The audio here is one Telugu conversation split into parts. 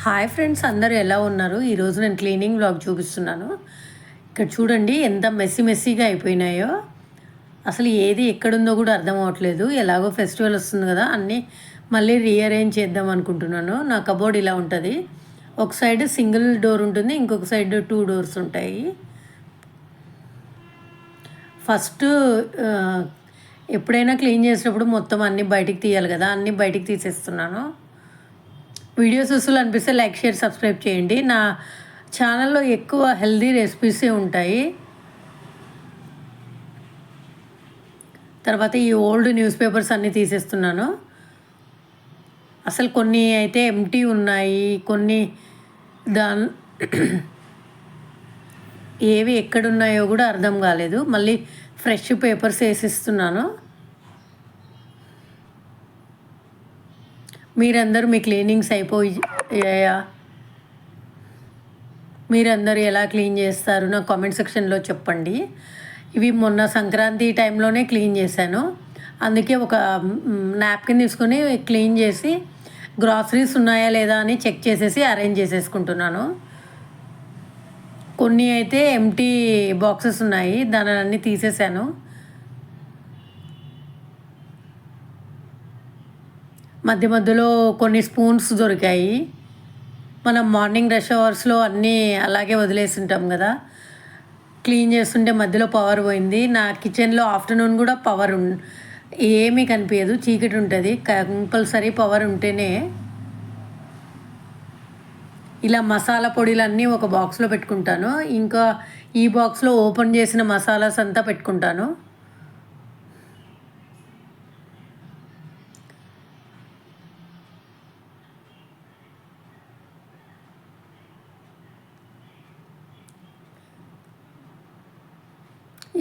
హాయ్ ఫ్రెండ్స్, అందరూ ఎలా ఉన్నారు? ఈరోజు నేను క్లీనింగ్ వ్లాగ్ చూపిస్తున్నాను. ఇక్కడ చూడండి ఎంత మెస్సీగా అయిపోయినాయో. అసలు ఏది ఎక్కడుందో కూడా అర్థం అవ్వట్లేదు. ఎలాగో ఫెస్టివల్ వస్తుంది కదా, అన్నీ మళ్ళీ రీఅరేంజ్ చేద్దాం అనుకుంటున్నాను. నా కబోర్డ్ ఇలా ఉంటుంది. ఒక సైడ్ సింగిల్ డోర్ ఉంటుంది, ఇంకొక సైడ్ 2 డోర్స్ ఉంటాయి. ఫస్ట్ ఎప్పుడైనా క్లీన్ చేసినప్పుడు మొత్తం అన్నీ బయటికి తీయాలి కదా, అన్నీ బయటికి తీసేస్తున్నాను. వీడియోస్ యూస్ఫుల్ అనిపిస్తే లైక్, షేర్, సబ్స్క్రైబ్ చేయండి. నా ఛానల్లో ఎక్కువ హెల్దీ రెసిపీసే ఉంటాయి. తర్వాత ఈ ఓల్డ్ న్యూస్ పేపర్స్ అన్నీ తీసేస్తున్నాను. అసలు కొన్ని అయితే ఎంటీ ఉన్నాయి, కొన్ని ఏవి ఎక్కడున్నాయో కూడా అర్థం కాలేదు. మళ్ళీ ఫ్రెష్ పేపర్స్ వేసిస్తున్నాను. మీరందరూ మీ క్లీనింగ్స్ అయిపోయాయా? మీరందరూ ఎలా క్లీన్ చేస్తారు నా కామెంట్ సెక్షన్లో చెప్పండి. ఇవి మొన్న సంక్రాంతి టైంలోనే క్లీన్ చేశాను. అందుకే ఒక నాప్కిన్ తీసుకొని క్లీన్ చేసి గ్రాసరీస్ ఉన్నాయా లేదా అని చెక్ చేసేసి అరేంజ్ చేసేసుకుంటున్నాను. కొన్ని అయితే ఎంటీ బాక్సెస్ ఉన్నాయి, దానిని తీసేసాను. మధ్య మధ్యలో కొన్ని స్పూన్స్ దొరికాయి. మనం మార్నింగ్ రష్ అవర్స్లో అన్నీ అలాగే వదిలేసి ఉంటాం కదా, క్లీన్ చేస్తుంటే మధ్యలో పవర్ పోయింది. నా కిచెన్లో ఆఫ్టర్నూన్ కూడా పవర్ ఏమీ కనిపించదు, చీకటి ఉంటుంది. కంపల్సరీ పవర్ ఉంటేనే. ఇలా మసాలా పొడిలన్నీ ఒక బాక్స్లో పెట్టుకుంటాను. ఇంకా ఈ బాక్స్లో ఓపెన్ చేసిన మసాలాస్ అంతా పెట్టుకుంటాను.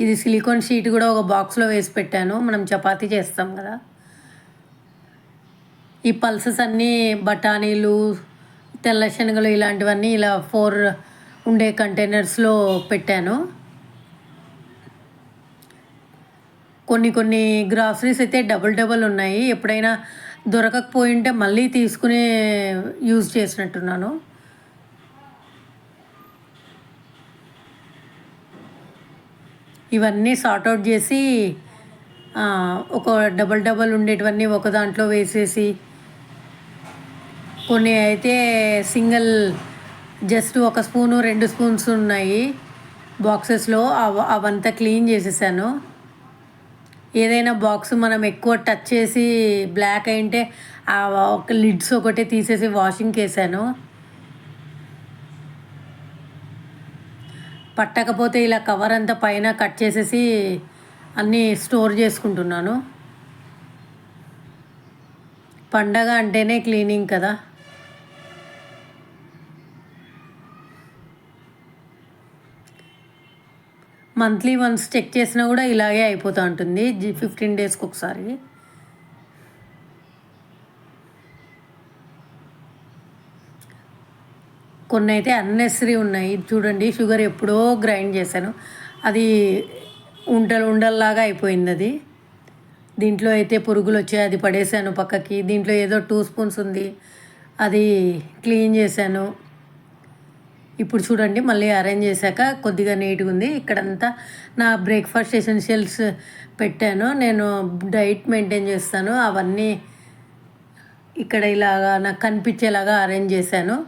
ఇది సిలికాన్ షీట్ కూడా ఒక బాక్స్లో వేసి పెట్టాను, మనం చపాతీ చేస్తాం కదా. ఈ పల్సెస్ అన్నీ బఠానీలు, తెల్ల శనగలు ఇలాంటివన్నీ ఇలా 4 ఉండే కంటైనర్స్లో పెట్టాను. కొన్ని గ్రాసరీస్ అయితే డబుల్ ఉన్నాయి. ఎప్పుడైనా దొరకకపోయింటే మళ్ళీ తీసుకుని యూజ్ చేసినట్టున్నాను. ఇవన్నీ సార్ట్అవుట్ చేసి ఒక డబల్ ఉండేటివన్నీ ఒక దాంట్లో వేసేసి, కొన్ని అయితే సింగిల్ జస్ట్ 1 స్పూను 2 స్పూన్స్ ఉన్నాయి బాక్సెస్లో, అవంతా క్లీన్ చేసేసాను. ఏదైనా బాక్స్ మనం ఎక్కువ టచ్ చేసి బ్లాక్ అయింటే ఆ ఒక లిడ్స్ ఒకటే తీసేసి వాషింగ్కి వేసాను. పట్టకపోతే ఇలా కవర్ అంతా పైన కట్ చేసేసి అన్నీ స్టోర్ చేసుకుంటున్నాను. పండగ అంటేనే క్లీనింగ్ కదా. మంత్లీ వన్స్ చెక్ చేసినా కూడా ఇలాగే అయిపోతూ ఉంటుంది, 15 డేస్కి ఒకసారి. కొన్ని అయితే అన్నెసరీ ఉన్నాయి. చూడండి, షుగర్ ఎప్పుడో గ్రైండ్ చేశాను, అది ఉండల్లాగా అయిపోయింది. అది దీంట్లో అయితే పురుగులు వచ్చాయి, అది పడేసాను పక్కకి. దీంట్లో ఏదో 2 స్పూన్స్ ఉంది, అది క్లీన్ చేశాను. ఇప్పుడు చూడండి, మళ్ళీ అరేంజ్ చేశాక కొద్దిగా నీట్గా ఉంది. ఇక్కడంతా నా బ్రేక్ఫాస్ట్ ఎసెన్షియల్స్ పెట్టాను. నేను డైట్ మెయింటైన్ చేస్తాను, అవన్నీ ఇక్కడ ఇలాగా నాకు కనిపించేలాగా అరేంజ్ చేశాను.